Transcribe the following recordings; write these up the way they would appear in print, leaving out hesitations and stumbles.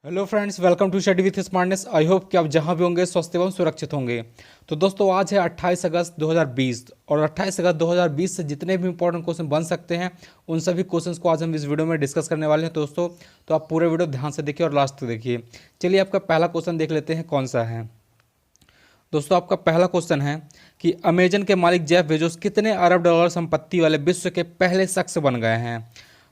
Hello friends, welcome to study with smartness. I hope कि आप जहां भी होंगे स्वस्थ एवं सुरक्षित होंगे। तो दोस्तों, आज है 28 अगस्त 2020 और 28 अगस्त 2020 से जितने भी इंपॉर्टेंट क्वेश्चन बन सकते हैं उन सभी क्वेश्चंस को आज हम इस वीडियो में डिस्कस करने वाले हैं। दोस्तों, तो आप पूरे वीडियो ध्यान से देखिए और लास्ट तक देखिए। चलिए, आपका पहला क्वेश्चन देख लेते हैं कौन सा है। दोस्तों, आपका पहला क्वेश्चन है कि अमेजन के मालिक जेफ बेजोस कितने अरब डॉलर संपत्ति वाले विश्व के पहले शख्स बन गए हैं।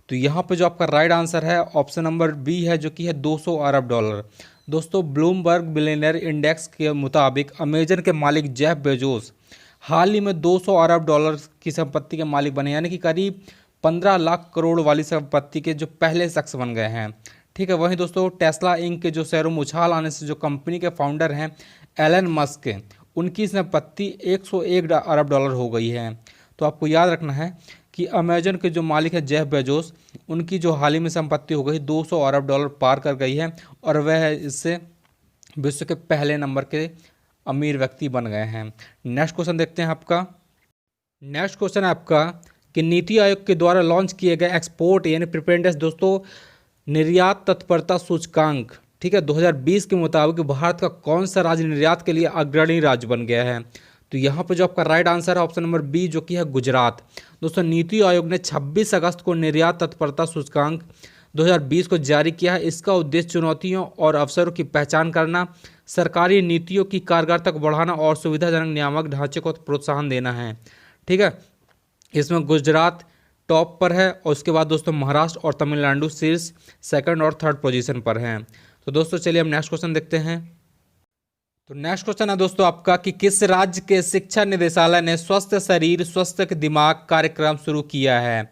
तो यहाँ पे जो आपका राइट आंसर है ऑप्शन नंबर बी है, जो कि है 200 अरब डॉलर। दोस्तों, ब्लूमबर्ग बिलियनियर इंडेक्स के मुताबिक अमेजन के मालिक जेफ बेजोस हाल ही में 200 अरब डॉलर की संपत्ति के मालिक बने, यानी कि करीब 15 लाख करोड़ वाली संपत्ति के जो पहले शख्स बन गए हैं। ठीक है। वहीं दोस्तों, टेस्ला इंक के जो शेयरों में उछाल आने से जो कंपनी के फाउंडर हैं एलन मस्क, उनकी संपत्ति 101 अरब डॉलर हो गई है। तो आपको याद रखना है कि अमेजन के जो मालिक है जेफ बेजोस, उनकी जो हाल ही में संपत्ति हो गई 200 अरब डॉलर पार कर गई है और वह इससे विश्व के पहले नंबर के अमीर व्यक्ति बन गए हैं। नेक्स्ट क्वेश्चन देखते हैं आपका। नेक्स्ट क्वेश्चन है आपका कि नीति आयोग के द्वारा लॉन्च किए गए एक्सपोर्ट यानी प्रिपेयर्डनेस दोस्तों निर्यात तत्परता सूचकांक, ठीक है, 2020 के मुताबिक भारत का कौन सा राज्य निर्यात के लिए अग्रणी राज्य बन गया है। तो यहाँ पर जो आपका राइट आंसर है ऑप्शन नंबर बी, जो कि है गुजरात। दोस्तों, नीति आयोग ने 26 अगस्त को निर्यात तत्परता सूचकांक 2020 को जारी किया है। इसका उद्देश्य चुनौतियों और अवसरों की पहचान करना, सरकारी नीतियों की कारगरता को बढ़ाना और सुविधाजनक नियामक ढांचे को प्रोत्साहन देना है। ठीक है। इसमें गुजरात टॉप पर है और उसके बाद दोस्तों महाराष्ट्र और तमिलनाडु शीर्ष सेकंड और थर्ड पोजीशन पर हैं। तो दोस्तों, चलिए हम नेक्स्ट क्वेश्चन देखते हैं। तो नेक्स्ट क्वेश्चन है दोस्तों आपका कि किस राज्य के शिक्षा निदेशालय ने स्वस्थ शरीर स्वस्थ दिमाग कार्यक्रम शुरू किया है।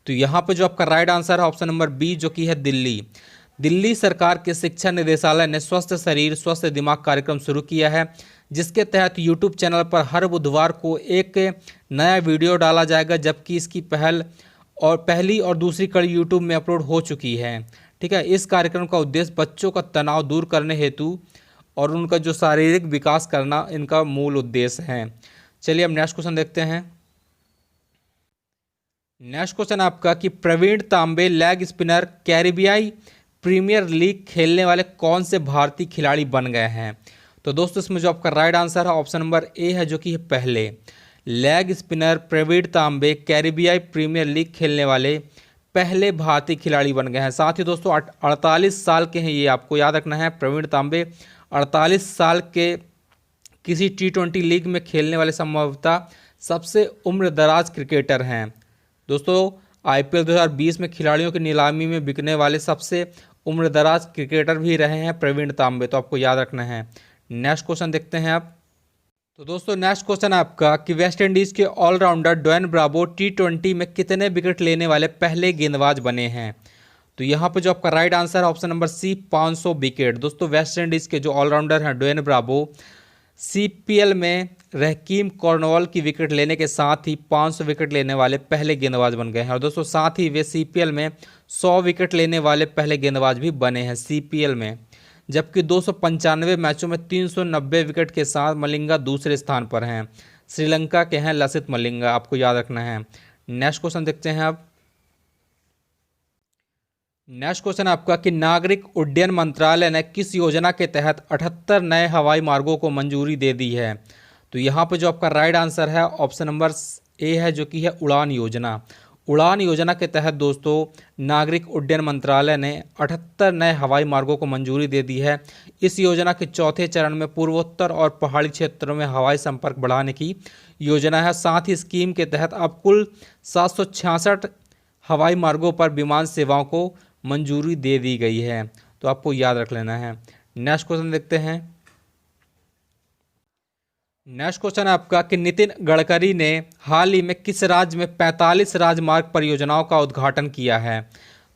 तो यहाँ पे जो आपका राइट आंसर है ऑप्शन नंबर बी, जो कि है दिल्ली। दिल्ली सरकार के शिक्षा निदेशालय ने स्वस्थ शरीर स्वस्थ दिमाग कार्यक्रम शुरू किया है, जिसके तहत यूट्यूब चैनल पर हर बुधवार को एक नया वीडियो डाला जाएगा, जबकि इसकी पहली और दूसरी कड़ी यूट्यूब में अपलोड हो चुकी है। ठीक है। इस कार्यक्रम का उद्देश्य बच्चों का तनाव दूर करने हेतु और उनका जो शारीरिक विकास करना इनका मूल उद्देश्य है। चलिए हम नेक्स्ट क्वेश्चन देखते हैं। नेक्स्ट क्वेश्चन आपका कि प्रवीण तांबे लेग स्पिनर कैरिबियाई प्रीमियर लीग खेलने वाले कौन से भारतीय खिलाड़ी बन गए हैं। तो दोस्तों, इसमें जो आपका राइट आंसर है ऑप्शन नंबर ए है, जो कि है पहले। लेग स्पिनर प्रवीण तांबे कैरिबियाई प्रीमियर लीग खेलने वाले पहले भारतीय खिलाड़ी बन गए हैं। साथ ही दोस्तों 48 साल के हैं ये, आपको याद रखना है। प्रवीण तांबे 48 साल के किसी T20 लीग में खेलने वाले संभवतः सबसे उम्रदराज क्रिकेटर हैं। दोस्तों, IPL 2020 में खिलाड़ियों की नीलामी में बिकने वाले सबसे उम्रदराज क्रिकेटर भी रहे हैं प्रवीण तांबे, तो आपको याद रखना है। नेक्स्ट क्वेश्चन देखते हैं आप। तो दोस्तों, नेक्स्ट क्वेश्चन है आपका कि वेस्ट इंडीज़ के ऑलराउंडर ड्वेन ब्रावो T20 में कितने विकेट लेने वाले पहले गेंदबाज बने हैं। तो यहाँ पे जो आपका राइट आंसर है ऑप्शन नंबर सी, 500 विकेट। दोस्तों, वेस्ट इंडीज़ के जो ऑलराउंडर हैं ड्वेन ब्रावो CPL में रहकीम कॉर्नवॉल की विकेट लेने के साथ ही 500 विकेट लेने वाले पहले गेंदबाज बन गए हैं। और दोस्तों, साथ ही वे CPL में 100 विकेट लेने वाले पहले गेंदबाज भी बने हैं CPL में, जबकि 295 मैचों में 390 विकेट के साथ मलिंगा दूसरे स्थान पर हैं। श्रीलंका के हैं लसित मलिंगा, आपको याद रखना है। नेक्स्ट क्वेश्चन देखते हैं आप। नेक्स्ट क्वेश्चन आपका कि नागरिक उड्डयन मंत्रालय ने किस योजना के तहत 78 नए हवाई मार्गों को मंजूरी दे दी है। तो यहाँ पर जो आपका राइट आंसर है ऑप्शन नंबर ए है, जो कि है उड़ान योजना। उड़ान योजना के तहत दोस्तों नागरिक उड्डयन मंत्रालय ने 78 नए हवाई मार्गों को मंजूरी दे दी है। इस योजना के चौथे चरण में पूर्वोत्तर और पहाड़ी क्षेत्रों में हवाई संपर्क बढ़ाने की योजना है। साथ ही स्कीम के तहत अब कुल 766 हवाई मार्गों पर विमान सेवाओं को मंजूरी दे दी गई है, तो आपको याद रख लेना है। नेक्स्ट क्वेश्चन देखते हैं। नेक्स्ट क्वेश्चन है आपका कि नितिन गडकरी ने हाल ही में किस राज्य में 45 राजमार्ग परियोजनाओं का उद्घाटन किया है।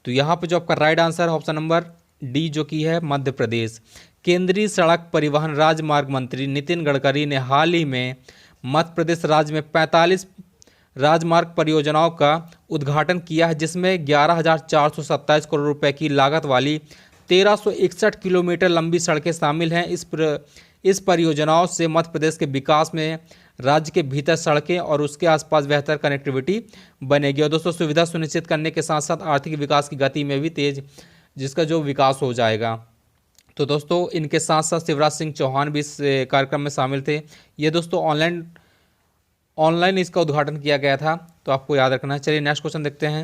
तो यहाँ पर जो आपका राइट आंसर है ऑप्शन नंबर डी, जो कि है मध्य प्रदेश। केंद्रीय सड़क परिवहन राजमार्ग मंत्री नितिन गडकरी ने हाल ही में मध्य प्रदेश राज्य में 45 राजमार्ग परियोजनाओं का उद्घाटन किया है, जिसमें 11,427 करोड़ रुपए की लागत वाली 1361 किलोमीटर लंबी सड़कें शामिल हैं। इस परियोजनाओं से मध्य प्रदेश के विकास में राज्य के भीतर सड़कें और उसके आसपास बेहतर कनेक्टिविटी बनेगी और दोस्तों सुविधा सुनिश्चित करने के साथ साथ आर्थिक विकास की गति में भी तेज जिसका जो विकास हो जाएगा। तो दोस्तों इनके साथ साथ शिवराज सिंह चौहान भी इस कार्यक्रम में शामिल थे। ये दोस्तों ऑनलाइन ऑनलाइन इसका उद्घाटन किया गया था, तो आपको याद रखना है। चलिए नेक्स्ट क्वेश्चन देखते हैं।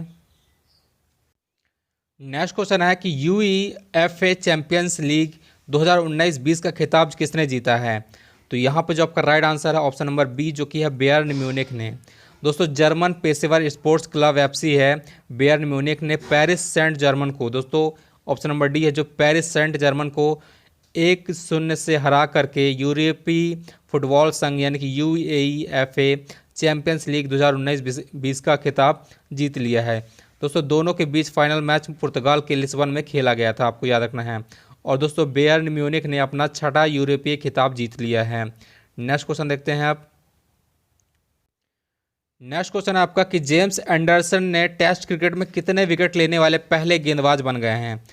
नेक्स्ट क्वेश्चन है कि यूईएफए चैंपियंस लीग 2019-20 का खिताब किसने जीता है? तो यहाँ पर जो आपका राइट आंसर है ऑप्शन नंबर बी, जो कि है बायर्न म्यूनिख ने। दोस्तों जर्मन पेशेवर स्पोर्ट्स क्लब एफसी है बायर्न म्यूनिख ने पेरिस सेंट जर्मन को, दोस्तों ऑप्शन नंबर डी है जो पेरिस सेंट जर्मन को 1-0 से हरा करके यूरोपीय फुटबॉल संघ यानी कि यूएईएफए चैंपियंस लीग 2019-20 का खिताब जीत लिया है। दोस्तों दोनों के बीच फाइनल मैच पुर्तगाल के लिस्बन में खेला गया था, आपको याद रखना है। और दोस्तों बायर्न म्यूनिख ने अपना 6वां यूरोपीय खिताब जीत लिया है। नेक्स्ट क्वेश्चन देखते हैं आप। नेक्स्ट क्वेश्चन है आपका कि जेम्स एंडरसन ने टेस्ट क्रिकेट में कितने विकेट लेने वाले पहले गेंदबाज बन गए हैं?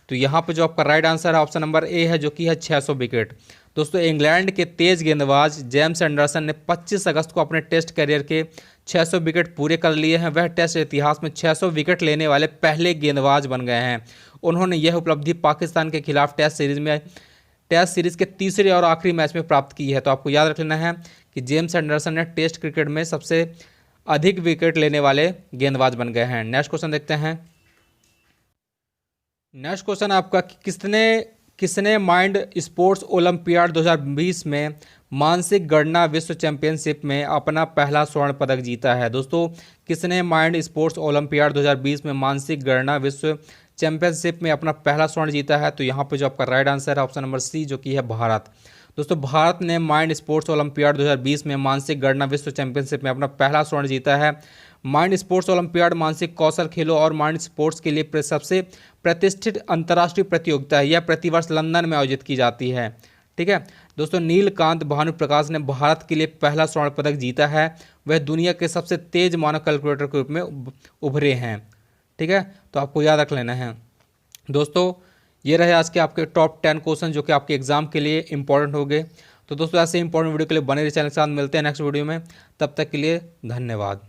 तो यहाँ पे जो आपका राइट आंसर है ऑप्शन नंबर ए है, जो कि है 600 विकेट। दोस्तों इंग्लैंड के तेज गेंदबाज जेम्स एंडरसन ने 25 अगस्त को अपने टेस्ट करियर के 600 विकेट पूरे कर लिए हैं। वह टेस्ट इतिहास में 600 विकेट लेने वाले पहले गेंदबाज बन गए हैं। उन्होंने यह उपलब्धि पाकिस्तान के खिलाफ टेस्ट सीरीज के तीसरे और आखिरी मैच में प्राप्त की है। तो आपको याद रख लेना है कि जेम्स एंडरसन ने टेस्ट क्रिकेट में सबसे अधिक विकेट लेने वाले गेंदबाज बन गए हैं। नेक्स्ट क्वेश्चन देखते हैं। नेक्स्ट क्वेश्चन आपका किसने माइंड स्पोर्ट्स ओलंपियाड 2020 में मानसिक गणना विश्व चैंपियनशिप में अपना पहला स्वर्ण पदक जीता है? दोस्तों किसने माइंड स्पोर्ट्स ओलंपियाड 2020 में मानसिक गणना विश्व चैंपियनशिप में अपना पहला स्वर्ण जीता है? तो यहाँ पे जो आपका राइट आंसर है ऑप्शन नंबर सी, जो कि है भारत। दोस्तों भारत ने माइंड स्पोर्ट्स ओलंपियाड 2020 में मानसिक गणना विश्व चैंपियनशिप में अपना पहला स्वर्ण जीता है। माइंड स्पोर्ट्स ओलंपियाड मानसिक कौशल खेलों और माइंड स्पोर्ट्स के लिए सबसे प्रतिष्ठित अंतर्राष्ट्रीय प्रतियोगिता है। यह प्रतिवर्ष लंदन में आयोजित की जाती है। ठीक है दोस्तों, नीलकांत भानुप्रकाश ने भारत के लिए पहला स्वर्ण पदक जीता है। वह दुनिया के सबसे तेज मानव कैलकुलेटर के रूप में उभरे हैं। ठीक है, तो आपको याद रख लेना है। दोस्तों ये रहे आज के आपके टॉप 10 क्वेश्चन जो कि आपके एग्जाम के लिए इंपॉर्टेंट हो गए। तो दोस्तों ऐसे इंपॉर्टेंट वीडियो के लिए बने रहिए चैनल के साथ। मिलते हैं नेक्स्ट वीडियो में, तब तक के लिए धन्यवाद।